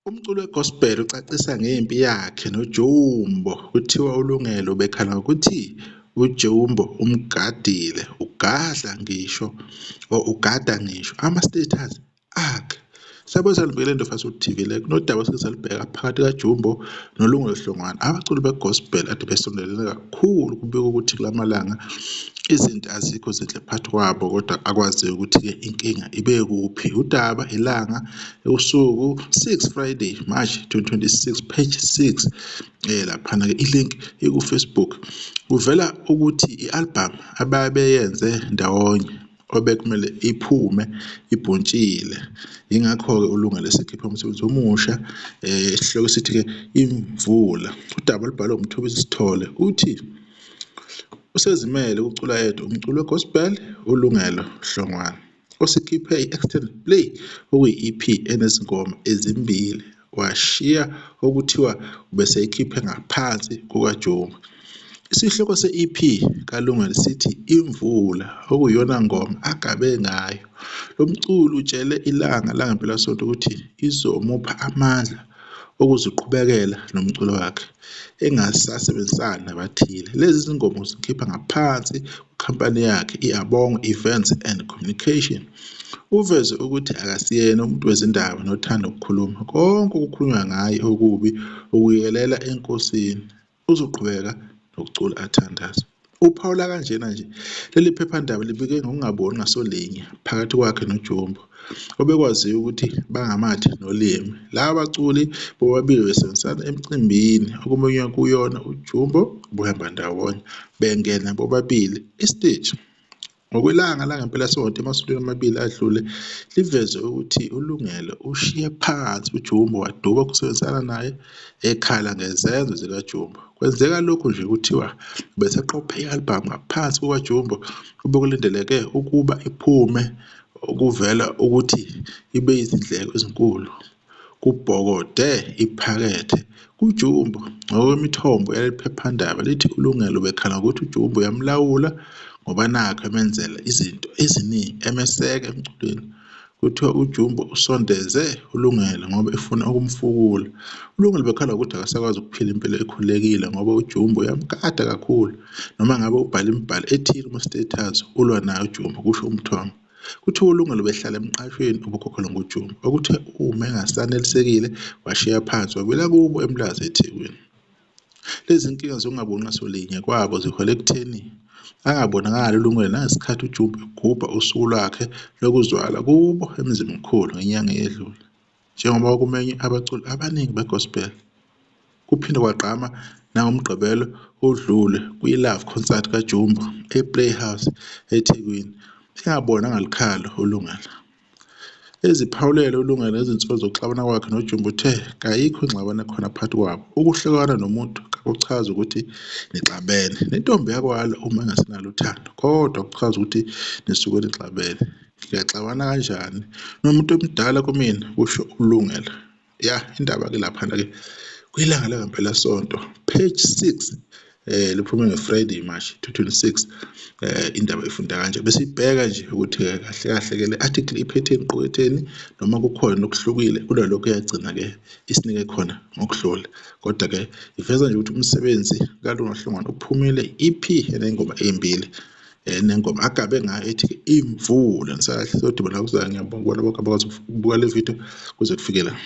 Umculo wegospel ucacisa ngempi yakhe noJumbo. Kuthiwa uLungelo ubekhala ngokuthi uJumbo umgadile, ugada ngisho ama-status akhe. Sabe salibukela Ndlovu TV le kunodaba esike salibheka phakathi kaJumbo noLungelo Hlongwane, abaculi begospel ade besondelene kakhulu. Kubikwa ukuthi kulamalanga izinto azikho zinhle phakathi kwabo, kodwa akwaziyo ukuthi-ke inkinga ibe kuphi. Udaba ilanga usuku 6 Friday March 2026 page 6 laphana-ke ilink iku-Facebook. Kuvela ukuthi i-album ababeyenze ndawonye obekumele iphume ibhontshile, ingakho-ke uLungelo esekhipha umsebenzi omusha esihloko sithi-ke Imvula. Udaba olubhalwe nguMthobisi Sithole uthi usezimele ukucula yedwa umculo wegospel uLungelo Hlongwane osekhiphe i-extended play okuyi-EP enezingoma ezimbili, washiya okuthiwa ubeseyikhiphe ngaphansi kukaJumbo. Isihloko se-EP kaLungelo sithi Imvula, okuyiyona ngoma agabe ngayo. Lo mculi utshele Ilanga langempelasonto ukuthi izomupha amandla okuziqhubekela nomculo wakhe engasasebenzisani nabathile. Lezi zingoma uzikhipha ngaphansi kukhampani yakhe i-Abong Events and Communication. Uveze ukuthi akasiyena umuntu wezindaba nothanda ukukhuluma, konke okukhulunywa ngaye okubi ukuyelela enkosini, uzoqhubeka nokucula athandaza. Uphawula kanjena nje, leli phephandaba libike ngokungaboni ngasolinye phakathi kwakhe noJumbo, obekwaziyo ukuthi bangamathe nolimi. Laba baculi bobabili besebenzisana emcimbini okumenywa kuyona uJumbo buhamba ndawonye, bengena bobabili istage. Ngokwelanga langempelasonto emasontweni amabili adlule liveze ukuthi uLungelo ushiye phansi uJumbo waduba ukusebenzisana naye, ekhala ngezenzo zikaJumbo. Kwenzeka lokhu nje kuthiwa beseqophe i-album ngaphansi kukaJumbo obekulindeleke ukuba iphume, okuvela ukuthi ibe izindleko ezinkulu kubhokode iphakethe kuJumbo. Ngokwemithombo yaleli phephandaba lithi uLungelo ubekhala ngokuthi uJumbo uyamlawula ngoba nakho emenzela izinto eziningi, emeseka emculweni. Kuthiwa uJumbo usondeze uLungelo ngoba efuna ukumfukula. uLungelo ubekhala ukuthi akasakwazi ukuphila impilo ekhululekile ngoba uJumbo uyamgada kakhulu, noma ngabe ubhala imibhalo ethile kuma-status ulwa naye uJumbo, kusho umthombo. Kuthiwa uLungelo behlala emqashweni obukhokhelwa nguJumbo, okuthi uma engasanelisekile washiya phansi wabuyela kubo eMlazi eThekwini. Lezi nkinga zokungaboni ngasolinye kwabo ziholela ekutheni angabonakali uLungelo nangesikhathi uJumbo egubha usuku lwakhe lokuzalwa kubo emzini mkhulu ngenyanga eyedlule. Njengoba kumenywe abaculi abaningi begospel, kuphinde kwagqama nangomgqibelo odlule kwi-live concert kaJumbo ePlayhouse eThekwini, engabona ngalikhalo uLungelo. Eziphawulela uLungelo nezinsuku zokuxabana kwakhe noJumbo uthe kayikho ingxabano ekhona phakathi kwabo. Ukuhlekana nomuntu akuchazi ukuthi nixabene, nentombi yakwala uma engasenalo uthando, kodwa kuchaza ukuthi nisuke nixabene. Ngiyaxabana kanjani nomuntu omdala kumina, kusho uLungelo. Indaba-ke laphana-ke kwilanga langempelasonto page 6 liphume ngeFriday March 2026. Indaba ifunda kanje bese ibheka nje ukuthi kahle kahle-ke le article iphethe eniquketheni noma kukhona okuhlukile kunalokho yagcina-ke isinike khona ngokudlula. Kodwa-ke iveza nje ukuthi umsebenzi kaLungelo Hlongwane uphumile, EP enengoma ezimbili, nengoma agabe ngayo ethi Imvula. Nisakahle sodibana kuzayo. Ngiyabonga kubona bonke abakwazi ukubuka le video kuze kufike la.